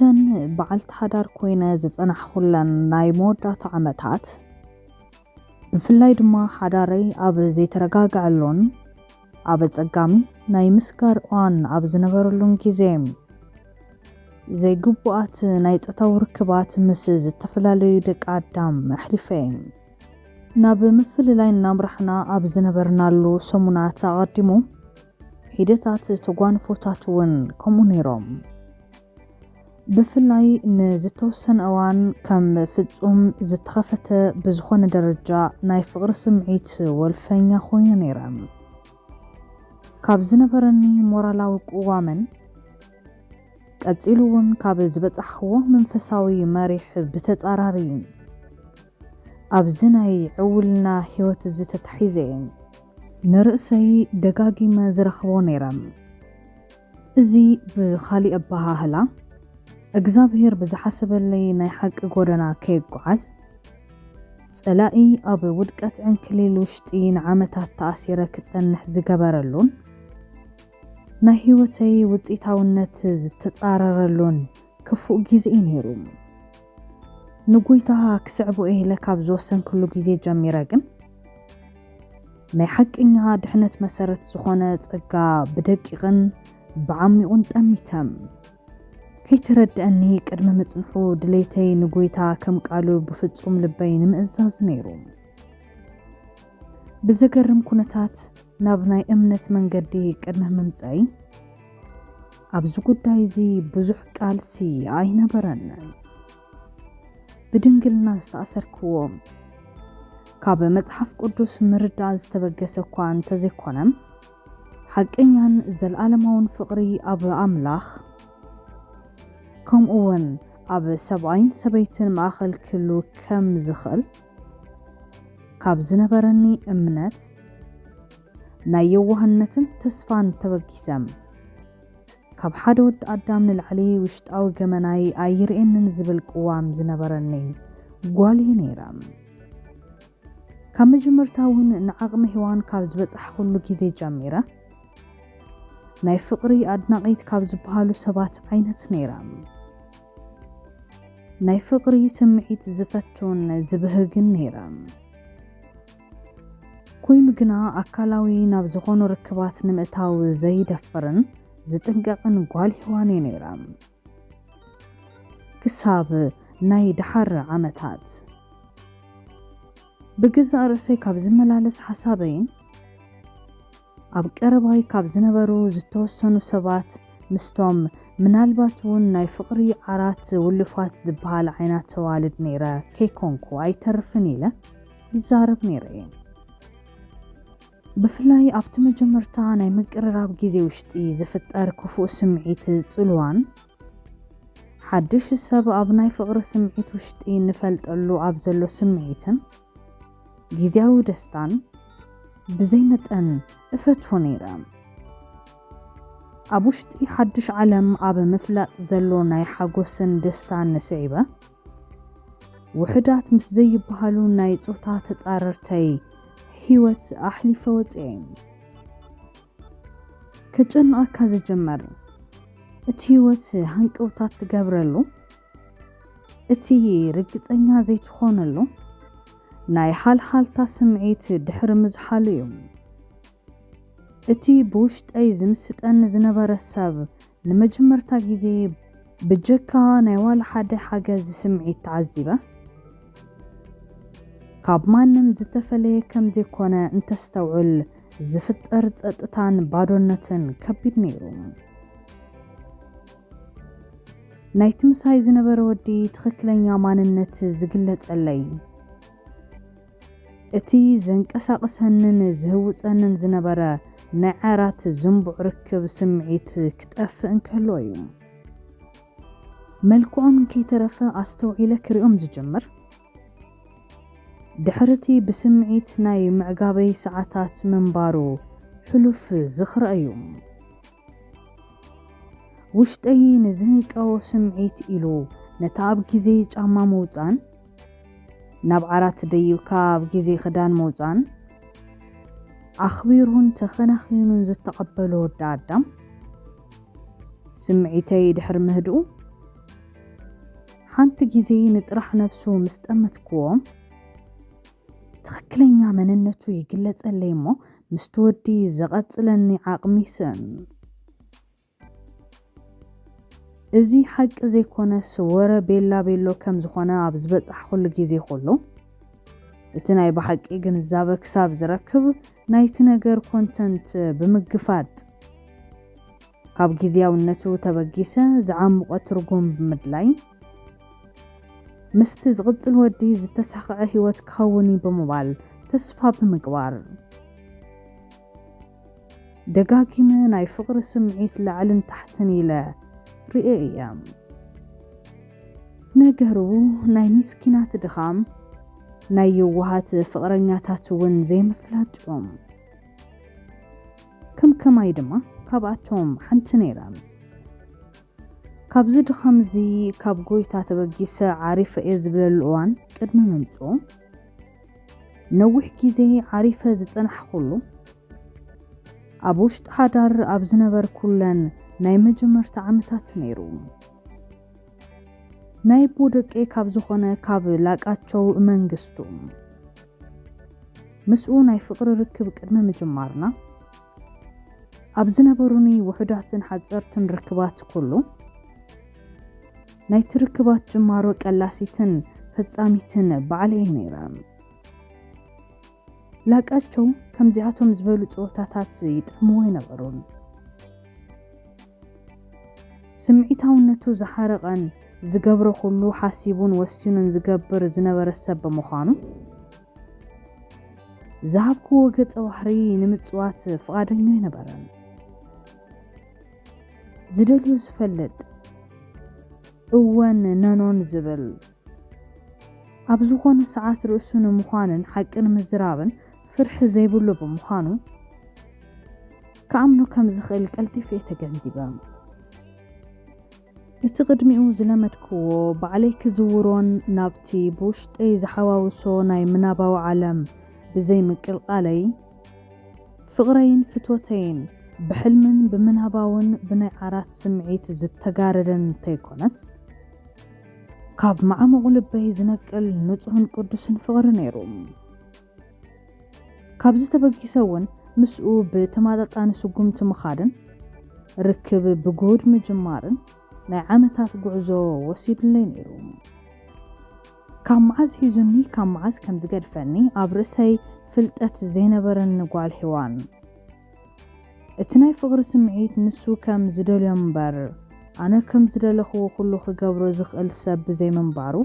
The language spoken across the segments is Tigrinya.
እተን በዓልቲ ሓዳር ኮይነ ዝጸናሕኹለን ናይ መወዳእታ ዓመታት ብፍላይ ድማ ሓዳረይ ኣብ ዘይተረጋግዐሎን ኣብ ጸጋሚ ናይ ምስጋር እዋን ኣብ ዝነበረሉን ግዜ ዘይግቡኣት ናይ ጸታው ርክባት ምስ ዝተፈላለዩ ደቂ ኣዳም ኣሕሊፈ ናብ ምፍልላይ እናምራሕና ኣብ ዝነበርናሉ ሰሙናት ኣቐዲሙ ሂደታት ተጓንፎታት እውን ከምኡ ነይሮም። ብፍላይ ንዝተወሰነ እዋን ከም ፍጹም ዝተኸፈተ ብዝኾነ ደረጃ ናይ ፍቕሪ ስምዒት ወልፈኛ ኮይኑ ነይረ። ካብ ዝነበረኒ ሞራላዊ ቅዋመን ቀፂሉ እውን ካብ ዝበጻሕኽዎ መንፈሳዊ መሪሕ ብተጻራሪ ኣብዚ ናይ ዕውልና ህይወት ዝተታሒዘ ንርእሰይ ደጋጊመ ዝረኽቦ ነይረ። እዚ ብኻሊእ ኣባሃህላ እግዚአብሔር ብዝሓሰበለይ ናይ ሓቂ ጎደና ከይጓዓዝ ጸላኢ ኣብ ውድቀት ዕንክሊል ውሽጢ ንዓመታት ተኣሲረ ክጸንሕ ዝገበረሉን ናይ ህይወተይ ውፂታውነት ዝተጻረረሉን ክፉእ ግዜ ነይሩ። ንጎይታ ክስዕቦ ኢለ ካብ ዝወሰንክሉ ግዜ ጀሚረ ግን ናይ ሓቂኛ ድሕነት መሰረት ዝኾነ ጸጋ ብደቂቕን ብዓሚቑን ጠሚተም ከይትረድአኒ ቅድሚ ምጽንሑ ድሌተይ ንጎይታ ከም ቃሉ ብፍጹም ልበይ ንምእዛዝ ነይሩ። ብዘገርም ኩነታት ናብ ናይ እምነት መንገዲ ቅድሚ ምምጻይ ኣብዚ ጉዳይ እዚ ብዙሕ ቃልሲ ኣይነበረን። ብድንግልና ዝተኣሰርክዎ ካብ መጽሓፍ ቅዱስ ምርዳእ ዝተበገሰ እኳ እንተዘይኮነም ሓቀኛን ዘለኣለማውን ፍቕሪ ኣብ ኣምላኽ ከምኡውን ኣብ ሰብኣይን ሰበይትን ማእኸል ክህሉ ከም ዝኽእል ካብ ዝነበረኒ እምነት ናይ የዋህነትን ተስፋን ተበጊሰም ካብ ሓደ ወዲ ኣዳም ንላዕሊ ውሽጣዊ ገመናይ ኣይርኤንን ዝብል ቅዋም ዝነበረኒ ጓል እየ ነይረ። ካብ መጀመርታ እውን ንዓቕሚ ሔዋን ካብ ዝበጻሕኹሉ ግዜ ጀሚረ ናይ ፍቕሪ ኣድናቒት ካብ ዝበሃሉ ሰባት ዓይነት ነይረ። ናይ ፍቕሪ ስምዒት ዝፈቱን ዝብህግን ነይረ። ኮይኑ ግና ኣካላዊ ናብ ዝኾኑ ርክባት ንምእታው ዘይደፍርን ዝጥንቀቕን ጓል ሔዋን እየ ነይረ። ክሳብ ናይ ድሓር ዓመታት ብገዛእ ርእሰይ ካብ ዝመላለስ ሓሳበይን ኣብ ቀረባይ ካብ ዝነበሩ ዝተወሰኑ ሰባት ምስቶም ምናልባት እውን ናይ ፍቕሪ ዓራት ውልፋት ዝበሃል ዓይነት ተዋልድ ነይረ ከይኮንኩ ኣይተርፍን ኢለ ይዛረብ ነይረ። ብፍላይ ኣብቲ መጀመርታ ናይ ምቅርራብ ግዜ ውሽጢ ዝፍጠር ክፉእ ስምዒት ጽልዋን ሓድሽ ሰብ ኣብ ናይ ፍቕሪ ስምዒት ውሽጢ ንፈልጠሉ ኣብ ዘሎ ስምዒትን ጊዜያዊ ደስታን ብዘይ መጠን እፈትዎ ነይረ። ኣብ ውሽጢ ሓድሽ ዓለም ኣብ ምፍላጥ ዘሎ ናይ ሓጎስን ደስታን ንስዒበ ውሕዳት ምስ ዘይበሃሉ ናይ ጾታ ተጻረርተይ ህይወት ኣሕሊፈ ወፅየ። ከጨንቐካ ዝጀመር እቲ ህይወት ሃንቀውታት ትገብረሉ እቲ ርግፀኛ ዘይትኾነሉ ናይ ሓልሓልታ ስምዒት ድሕሪ ምዝሓሉ እዩ። እቲ ብውሽጠይ ዝምስጠን ዝነበረ ሰብ ንመጀመርታ ግዜ ብጀካ ናይ ዋላ ሓደ ሓገዝ ስምዒት ተዓዚበ ካብ ማንም ዝተፈለየ ከም ዘይኮነ እንተስተውዕል ዝፍጠር ጸጥታን ባዶነትን ከቢድ ነይሩ። ናይ ትምሳይ ዝነበረ ወዲ ትኽክለኛ ማንነት ዝግለጸለይ እቲ ዘንቀሳቕሰንን ዝህውፀንን ዝነበረ ናይ ዓራት ዝንቡዕ ርክብ ስምዒት ክጠፍእ እንከሎ እዩ። መልክዖም ከይተረፈ ኣስተውዒለ ክሪኦም ዝጀምር ድሕርቲ ብስምዒት ናይ ምዕጋበይ ሰዓታት ምንባሩ ሕሉፍ ዝኽረ እዩ። ውሽጠይ ንዝህንቀዎ ስምዒት ኢሉ ነታ ኣብ ግዜ ጫማ መውፃን ናብ ዓራት ደይብካ ኣብ ግዜ ክዳን መውፃን ኣኽቢሩን ተኸናኺኑን ዝተቐበሎ ወዲ ኣዳም ስምዒተይ ድሕሪ ምህድኡ ሓንቲ ግዜ ንጥራሕ ነፍሱ ምስጠመትክዎም ትኽክለኛ መንነቱ ይግለጸለይ እሞ ምስቲ ወዲ ዘቐጽለኒ ዓቕሚስን እዚ ሓቂ ዘይኮነስ ወረ ቤላ ቤሎ ከም ዝኾነ ኣብ ዝበጽሕ ኩሉ ግዜ ኩሉ እቲ ናይ ብሓቂ ግንዛበ ክሳብ ዝረክብ ናይቲ ነገር ኮንተንት ብምግፋት ካብ ግዜያውነቱ ተበጊሰ ዝዓምቆ ትርጉም ብምድላይ ምስቲ ዝቕጽል ወዲ ዝተሳኽዐ ህይወት ክኸውን ብምባል ተስፋ ብምግባር ደጋጊመ ናይ ፍቕሪ ስምዒት ላዕልን ታሕትን ኢለ ርኤ እያ ነገሩ ናይ ምስኪናት ድኻም ናይ የዋሃት ፍቕረኛታት እውን ዘይምፍላጥኦም ከማይ ድማ ካብኣቶም ሓንቲ ነይራ ካብዚ ድኻም እዚ ካብ ጎይታ ተበጊሰ ዓሪፈ እየ ዝብለሉ እዋን ቅድሚ ምምጾ ነዊሕ ግዜ ዓሪፈ ዝጸንሕ ኩሉ ኣብ ውሽጢ ሓዳር ኣብ ዝነበር ኩለን ናይ መጀመርታ ዓመታት ነይሩ ናይ ቦደቄ ካብ ዝኾነ ካብ ላቃቸው መንግስቱ ምስኡ ናይ ፍቕሪ ርክብ ቅድሚ ምጅማርና ኣብ ዝነበሩኒ ውሕዳትን ሓጸርትን ርክባት ኩሉ ናይ ትርክባት ጅማሮ ቀላሲትን ፈጻሚትን ባዕለይ ነይራ ላቃቸው ከምዚኣቶም ዝበሉ ጾታታት ይጥዕምዎ ይነበሩን ስምዒታውነቱ ዝሓረቐን ዝገብሮ ኩሉ ሓሲቡን ወሲኑን ዝገብር ዝነበረ ሰብ ብምዃኑ ዝሃብክዎ ገጸ ባህሪ ንምጽዋት ፍቓደኛ ይነበረን ዝደልዩ ዝፈልጥ እወን ነኖን ዝብል ኣብ ዝኾነ ሰዓት ርእሱ ንምዃንን ሓቅን ምዝራብን ፍርሒ ዘይብሉ ብምዃኑ ከኣምኖ ከም ዝኽእል ቀልጢፈ ተገንዚበ እቲ ቅድሚኡ ዝለመድክዎ ባዕለይ ክዝውሮን ናብቲ ብውሽጠይ ዝሓዋውሶ ናይ ምናባዊ ዓለም ብዘይ ምቅልቃለይ ፍቕረይን ፍትወተይን ብሕልምን ብምናባውን ብናይ ዓራት ስምዒት ዝተጋረደን እንተይኮነስ ካብ ማዕሙቕ ልበይ ዝነቅል ንጹህን ቅዱስን ፍቕሪ ነይሩ ካብ ዝተበጊሰውን ምስኡ ብተማጣጣኒ ስጉምቲ ምኻድን ርክብ ብጉድ ምጅማርን ናይ ዓመታት ጉዕዞ ወሲዱለይ ነይሩ ካብ መዓዝ ሒዙኒ ካብ መዓዝ ከም ዝገድፈኒ ኣብ ርእሰይ ፍልጠት ዘይነበረን ጓል ሒዋን እቲ ናይ ፍቕሪ ስምዒት ንሱ ከም ዝደልዮ እምበር ኣነ ከም ዝደለኽዎ ኩሉ ክገብሮ ዝኽእል ሰብ ዘይምንባሩ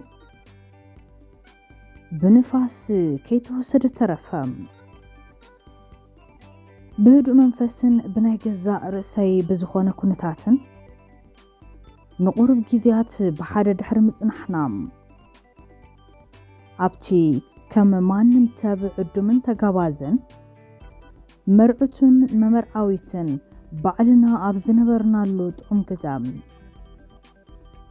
ብንፋስ ከይተወሰደ ተረፈ ብህዱእ መንፈስን ብናይ ገዛእ ርእሰይ ብዝኾነ ኩነታትን ንቑርብ ጊዜያት ብሓደ ድሕሪ ምጽናሕና ኣብቲ ከም ማንም ሰብ ዕዱምን ተጋባዝን መርዑትን መመርዓዊትን ባዕልና ኣብ ዝነበርናሉ ጥዑም ገዛ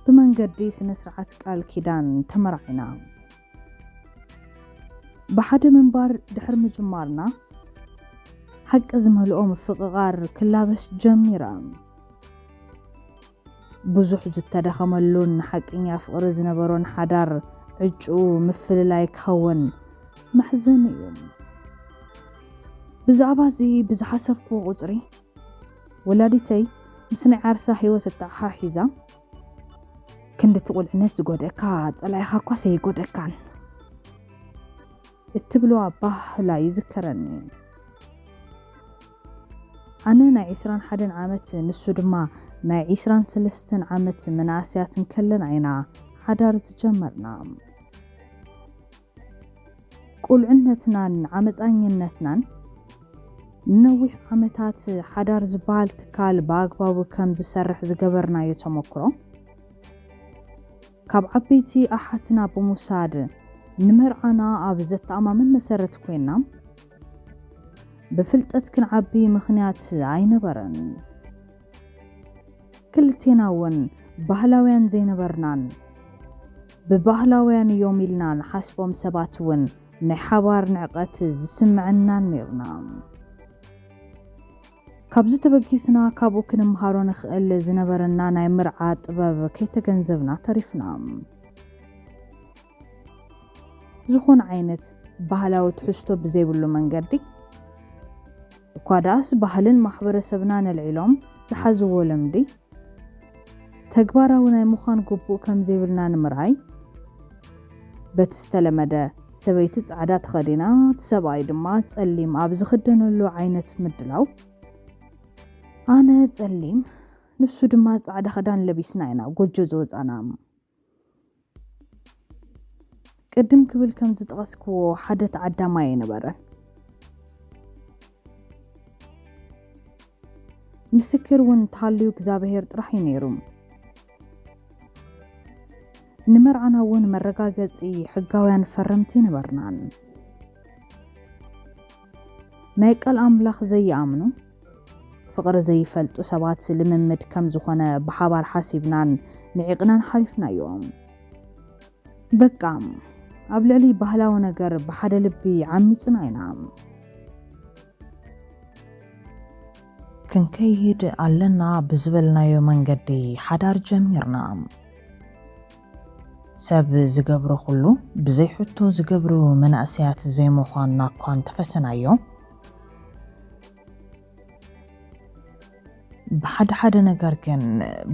ብመንገዲ ስነ ስርዓት ቃል ኪዳን ተመራዒና ብሓደ ምንባር ድሕሪ ምጅማርና ሓቂ ዝመልኦ ምፍቕቓር ክላበስ ጀሚራ ብዙሕ ዝተደኸመሉን ሓቅኛ ፍቕሪ ዝነበሮን ሓዳር ዕጩ ምፍልላይ ክኸውን መሕዘን እዩ ብዛዕባ እዚ ብዝሓሰብክዎ ቁፅሪ ወላዲተይ ምስ ናይ ዓርሳ ህይወት እተሓሒዛ ክንዲ ትቁልዕነት ዝጎደካ ጸላይኻ እኳ ዘይጎደካን እትብሎ ባህላ ይዝከረኒ ኣነ ናይ 21 ዓመት ንሱ ድማ ናይ 23 ዓመት መናእስያትን ከለን ዓይና ሓዳር ዝጀመርና ቁልዕነትናን ዓመፃኝነትናን ነዊሕ ዓመታት ሓዳር ዝበሃል ትካል ብኣግባቡ ከም ዝሰርሕ ዝገበርናዮ ተመክሮ ካብ ዓበይቲ ኣሓትና ብምውሳድ ንመርዓና ኣብ ዘተኣማምን መሰረት ኮይና ብፍልጠት ክንዓቢ ምኽንያት ኣይነበረን ክልቴና እውን ባህላውያን ዘይነበርናን ብባህላውያን እዮም ኢልና ንሓስቦም ሰባት እውን ናይ ሓባር ንዕቐት ዝስምዐናን ነርና ካብዚ ተበጊስና ካብኡ ክንምሃሮ ንኽእል ዝነበረና ናይ ምርዓ ጥበብ ከይተገንዘብና ተሪፍና ዝኾነ ዓይነት ባህላዊ ትሕዝቶ ብዘይብሉ መንገዲ እኳ ዳስ ባህልን ማሕበረሰብና ነልዒሎም ዝሓዝዎ ልምዲ ተግባራዊ ናይ ምዃን ግቡእ ከም ዘይብልና ንምርኣይ በቲ ዝተለመደ ሰበይቲ ጻዕዳ ተኸዲና ሰብኣይ ድማ ጸሊም ኣብ ዝኽደነሉ ዓይነት ምድላው ኣነ ጸሊም ንሱ ድማ ጻዕዳ ክዳን ለቢስና ኢና ጎጆ ዝወፃና ቅድም ክብል ከም ዝጠቐስክዎ ሓደ ተዓዳማይ ነበረን ምስክር እውን ታልዩ እግዚአብሔር ጥራሕ ነይሩ ንመርዓና እውን መረጋገፂ ሕጋውያን ፈረምቲ ነበርናን ናይ ቃል ኣምላኽ ዘይኣምኑ ፍቅሪ ዘይፈልጡ ሰባት ልምምድ ከም ዝኾነ ብሓባር ሓሲብናን ንዒቕናን ሓሊፍናዮም በቃ ኣብ ልዕሊ ባህላዊ ነገር ብሓደ ልቢ ዓሚፅና ኢና ክንከይድ ኣለና ብዝበልናዮ መንገዲ ሓዳር ጀሚርና ሰብ ዝገብሮ ኩሉ ብዘይሕቶ ዝገብሩ መናእስያት ዘይምዃንና እኳ እንተፈሰናዮ ብሓደ ነገር ግን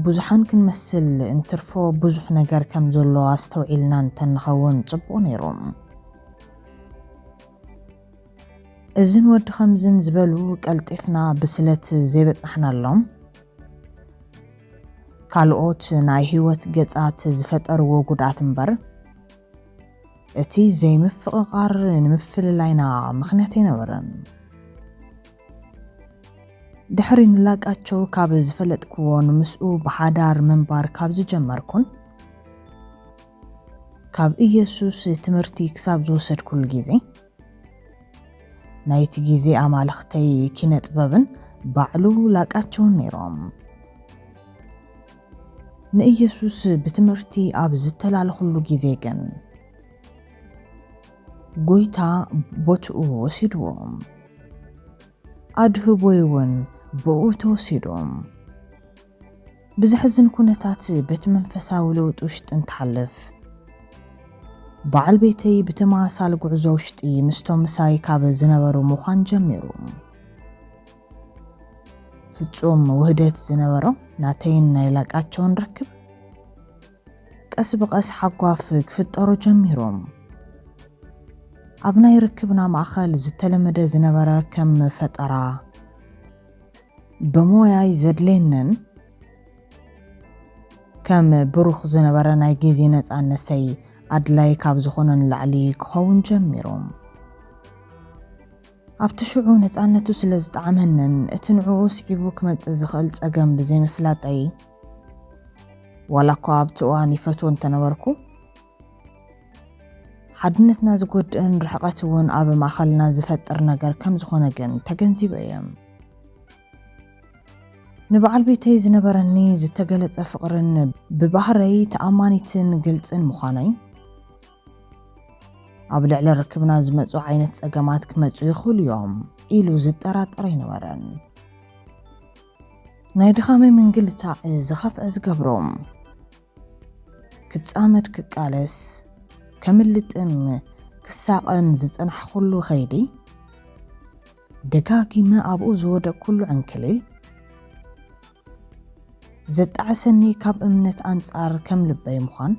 ብዙሓን ክንመስል እንትርፎ ብዙሕ ነገር ከም ዘሎ ኣስተውዒልና እንተንኸውን ጽቡቕ ነይሩ እዝን ወዲ ከምዝን ዝበሉ ቀልጢፍና ብስለት ዘይበጻሕናሎም ካልኦት ናይ ህይወት ገጻት ዝፈጠርዎ ጉድኣት እምበር እቲ ዘይምፍቕቓር ንምፍልላይና ምኽንያት ኣይነበረን ድሕሪ ንላቃቸው ካብ ዝፈለጥክዎ ንምስኡ ብሓዳር ምንባር ካብ ዝጀመርኩን ካብ ኢየሱስ ትምህርቲ ክሳብ ዝወሰድኩሉ ግዜ ናይቲ ግዜ ኣማልኽተይ ኪነ ጥበብን ባዕሉ ላቃቸውን ነይሮም ንኢየሱስ ብትምህርቲ ኣብ ዝተላለኹሉ ግዜ ግን ጎይታ ቦትኡ ወሲድዎም ኣድህቦይ እውን ብኡ ተወሲዶም ብዝሕዝን ኩነታት በቲ መንፈሳዊ ለውጢ ውሽጢ እንትሓልፍ በዓል ቤተይ ብተመሳሳሊ ጉዕዞ ውሽጢ ምስቶም ምሳይ ካብ ዝነበሩ ምዃን ጀሚሩ ፍጹም ውህደት ዝነበሮ ናተይን ናይ ላቃቸውን ርክብ ቀስ ብቐስ ሓጓፍ ክፍጠሩ ጀሚሮም ኣብ ናይ ርክብና ማእኸል ዝተለመደ ዝነበረ ከም ፈጠራ ብሞያይ ዘድልየንን ከም ብሩኽ ዝነበረ ናይ ግዜ ነፃነተይ ኣድላይ ካብ ዝኾነን ላዕሊ ክኸውን ጀሚሮም ኣብቲ ሽዑ ነፃነቱ ስለ ዝጣዕመንን እቲ ንዕኡ ስዒቡ ክመጽእ ዝኽእል ጸገም ብዘይምፍላጠይ ዋላ እኳ ኣብቲ እዋን ይፈትዎ እንተነበርኩ ሓድነትና ዝጎድእን ርሕቐት እውን ኣብ ማእኸልና ዝፈጥር ነገር ከም ዝኾነ ግን ተገንዚበ እየ ንበዓል ቤተይ ዝነበረኒ ዝተገለጸ ፍቕርን ብባህረይ ተኣማኒትን ግልጽን ምዃነይ ኣብ ልዕሊ ርክብና ዝመጹ ዓይነት ጸገማት ክመጹ ይኽእሉ እዮም ኢሉ ዝጠራጠር ይነበረን ናይ ድኻመይ ምንግልታዕ ዝኸፍአ ዝገብሮም ክጻመድ ክቃለስ ከምልጥን ክሳቐን ዝጸንሕ ኩሉ ኸይዲ ደጋጊመ ኣብኡ ዝወደቅ ኩሉ ዕንክልል ዘጣዕሰኒ ካብ እምነት ኣንጻር ከም ልበይ ምዃን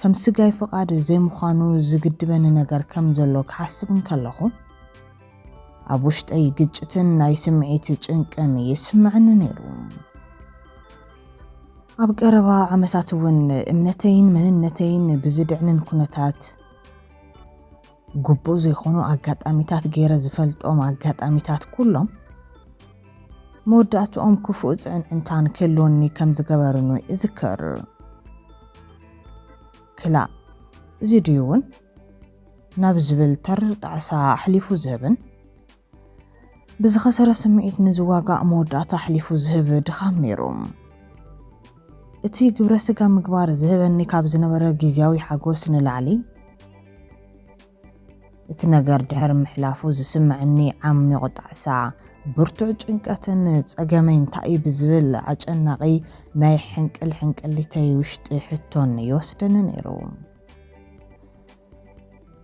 ከም ስጋይ ፍቓድ ዘይምዃኑ ዝግድበኒ ነገር ከም ዘሎ ክሓስብ እንከለኹ ኣብ ውሽጠይ ግጭትን ናይ ስምዒት ጭንቅን ይስምዕኒ ነይሩ ኣብ ቀረባ ዓመታት እውን እምነተይን መንነተይን ብዝድዕንን ኩነታት ግቡእ ዘይኾኑ ኣጋጣሚታት ገይረ ዝፈልጦም ኣጋጣሚታት ኩሎም መወዳእትኦም ክፉእ ጽዕንዕንታን ክህልወኒ ከም ዝገበርኑ ይዝከር ክላ እዚ ድዩ እውን ናብ ዝብል ተር ጣዕሳ ኣሕሊፉ ዝህብን ብዝኸሰረ ስምዒት ንዝዋጋእ መወዳእታ ኣሕሊፉ ዝህብ ድኻም ነይሩ እቲ ግብረ ስጋ ምግባር ዝህበኒ ካብ ዝነበረ ግዝያዊ ሓጎስ ንላዕሊ እቲ ነገር ድሕሪ ምሕላፉ ዝስምዐኒ ዓሚቕ ጣዕሳ ብርቱዕ ጭንቀትን ጸገመይ እንታይ ብዝብል ኣጨናቒ ናይ ሕንቅልተይ ውሽጢ ሕቶን ይወስደኒ ነይሩ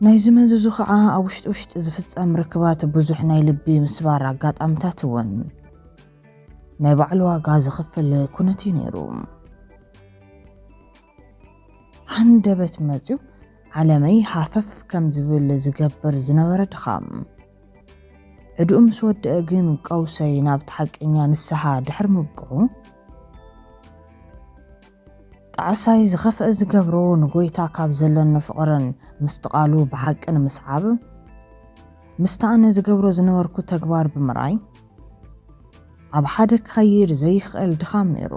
ናይ ዝመዘዙ ከዓ ኣብ ውሽጢ ዝፍጸም ርክባት ብዙሕ ናይ ልቢ ምስባር ኣጋጣምታት እውን ናይ ባዕሉ ዋጋ ዝኽፍል ኩነት እዩ ነይሩ። ሃንደበት መፅዩ ዓለመይ ሃፈፍ ከም ዝብል ዝገብር ዝነበረ ድኻም ዕዱኡ ምስ ወድአ ግን ቀውሰይ ናብቲ ሓቀኛ ንስሓ ድሕር ምብቅዑ ጣዕሳይ ዝኸፍአ ዝገብሮ ንጎይታ ካብ ዘለኒ ፍቕርን ምስትቓሉ ብሓቅን ምስዓብ ምስተኣነ ዝገብሮ ዝነበርኩ ተግባር ብምርኣይ ኣብ ሓደ ክኸይድ ዘይኽእል ድኻም ነይሩ።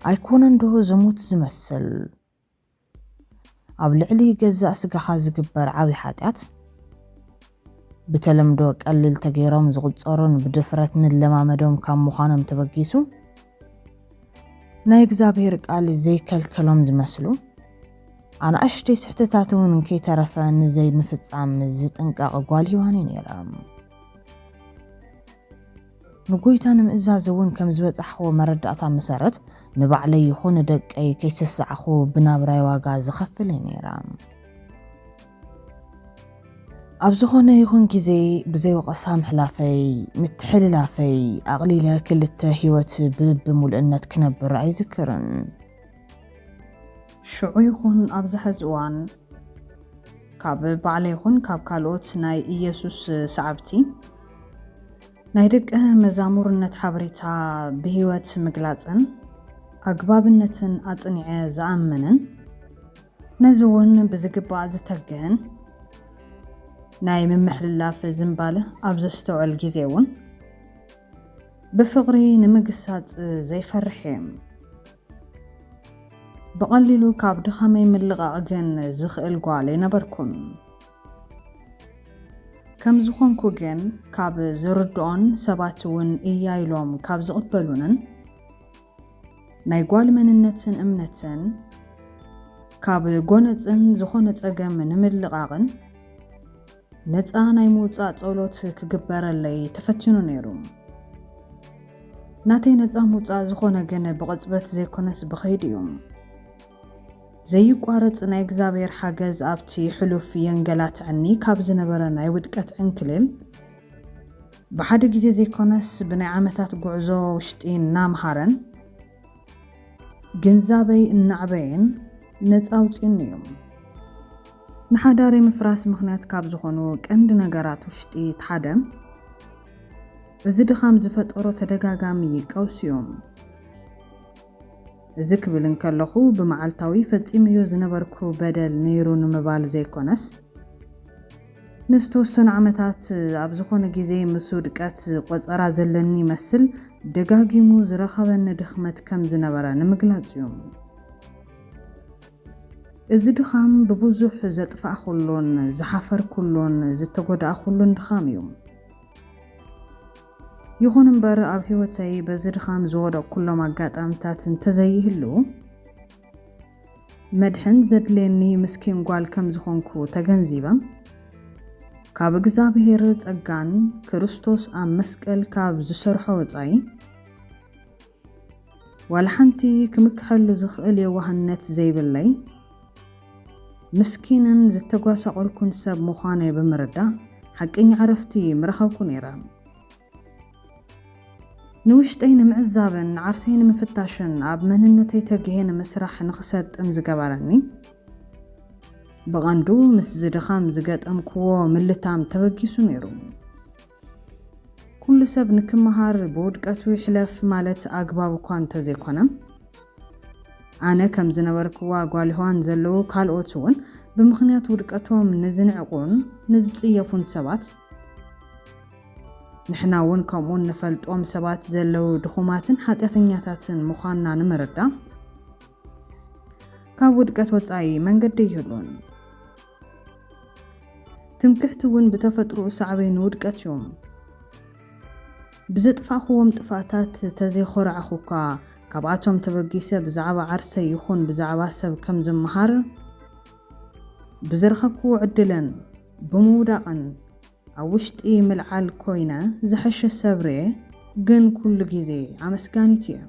ኣይኮነን ዶ ዝሙት ዝመስል ኣብ ልዕሊ ገዛእ ስጋኻ ዝግበር ዓብዪ ሓጢኣት ብተለምዶ ቀሊል ተገይሮም ዝቁፀሩን ብድፍረት ንለማመዶም ካብ ምዃኖም ተበጊሱ ናይ እግዚአብሔር ቃል ዘይከልከሎም ዝመስሉ ኣናእሽተይ ስሕተታት እውን ከይተረፈ ንዘይምፍጻም ዝጥንቀቕ ጓል ሂዋን ነይራ። ንጎይታ ንምእዛዝ እውን ከም ዝበፅሕዎ መረዳእታ መሰረት ንባዕለይ ይኹን ደቀይ ከይሰሳዕኹ ብናብራይ ዋጋ ዝኸፍል ነይራ። ኣብ ዝኾነ ይኹን ግዜ ብዘይ ወቐሳ ምሕላፈይ ምትሕልላፈይ ኣቕሊለ ክልተ ህይወት ብምሉእነት ክነብር ኣይዝክርን። ሽዑ ይኹን ኣብዚ ሕዚ እዋን ካብ ባዕለይ ይኹን ካብ ካልኦት ናይ ኢየሱስ ሰዓብቲ ናይ ደቀ መዛሙርነት ሓበሬታ ብህይወት ምግላፅን ኣግባብነትን ኣጽኒዐ ዝኣመንን ነዚ እውን ብዝግባእ ዝተግህን ናይ ምምሕልላፍ ዝምባለ ኣብ ዘስተውዕል ግዜ እውን ብፍቕሪ ንምግሳጽ ዘይፈርሕ እየ። ብቐሊሉ ካብ ድኻመይ ምልቓቕ ግን ዝኽእል ጓል ኣይነበርኩን። ከም ዝኾንኩ ግን ካብ ዝርድኦን ሰባት እውን እያ ኢሎም ካብ ዝቕበሉንን ናይ ጓል መንነትን እምነትን ካብ ጎነፅን ዝኾነ ፀገም ንምልቓቕን ነፃ ናይ ምውፃእ ጸሎት ክግበረለይ ተፈቲኑ ነይሩ። ናተይ ነፃ ምውፃእ ዝኾነ ግን ብቕፅበት ዘይኮነስ ብኸይድ እዩ። ዘይቋረፅ ናይ እግዚአብሔር ሓገዝ ኣብቲ ሕሉፍ የንገላትዕኒ ካብ ዝነበረ ናይ ውድቀት ዕንክልል ብሓደ ግዜ ዘይኮነስ ብናይ ዓመታት ጉዕዞ ውሽጢ እናምሃረን ግንዛበይ እናዕበየን ነፃ ውፅኡን እዮም። ንሓዳሪ ምፍራስ ምኽንያት ካብ ዝኾኑ ቀንዲ ነገራት ውሽጢ ሓደ እዚ ድኻም ዝፈጠሮ ተደጋጋሚ ቀውሲ እዮም። እዚ ክብል እንከለኹ ብመዓልታዊ ፈፂምዮ ዝነበርኩ በደል ነይሩ ንምባል ዘይኮነስ ንዝተወሰኑ ዓመታት ኣብ ዝኾነ ግዜ ምስ ውድቀት ቆፀራ ዘለኒ ይመስል ደጋጊሙ ዝረኸበኒ ድኽመት ከም ዝነበረ ንምግላፅ እዩ። እዚ ድኻም ብብዙሕ ዘጥፋእኹሉን ዝሓፈርኩሉን ዝተጎዳእኹሉን ድኻም እዩ። ይኹን እምበር ኣብ ህይወተይ በዚ ድኻም ዝወደቕኩሎም ኣጋጣሚታት እንተዘይህሉ መድሕን ዘድልየኒ ምስኪን ጓል ከም ዝኾንኩ ተገንዚበ ካብ እግዚአብሔር ጸጋን ክርስቶስ ኣብ መስቀል ካብ ዝሰርሖ ወፃኢ ዋላ ሓንቲ ክምክሐሉ ዝኽእል የዋህነት ዘይብለይ ምስኪንን ዝተጓሳቆልኩን ሰብ ምዃነይ ብምርዳእ ሓቀኛ ዕረፍቲ ምረኸብኩ ነይረ። ንውሽጠይ ንምዕዛብን ዓርሰይ ንምፍታሽን ኣብ መንነተይ ተግሄ ንምስራሕ ንኽሰጥም ዝገበረኒ ብቐንዱ ምስ ዝድኻም ዝገጠምክዎ ምልታም ተበጊሱ ነይሩ። ኩሉ ሰብ ንክመሃር ብውድቀቱ ይሕለፍ ማለት ኣግባብ እኳ እንተዘይኮነ ኣነ ከም ዝነበርክዋ ጓል ሂዋን ዘለዉ ካልኦት እውን ብምኽንያት ውድቀቶም ንዝንዕቁን ንዝፅየፉን ሰባት ንሕና እውን ከምኡን ንፈልጦም ሰባት ዘለዉ ድኹማትን ሓጢአተኛታትን ምዃንና ንምርዳእ ካብ ውድቀት ወፃኢ መንገዲ ይህሉን። ትምክሕቲ እውን ብተፈጥሮኡ ሳዕበይ ንውድቀት እዮም። ብዘጥፋእኽዎም ጥፋእታት ተዘይኮርዐኹካ ካብኣቶም ተበጊሰ ብዛዕባ ዓርሰይ ይኹን ብዛዕባ ሰብ ከም ዝመሃር ብዝረኸብክዎ ዕድልን ብምውዳቕን ኣብ ውሽጢ ምልዓል ኮይነ ዝሐሸ ሰብሬ ግን ኩሉ ግዜ ኣመስጋኒት እየ።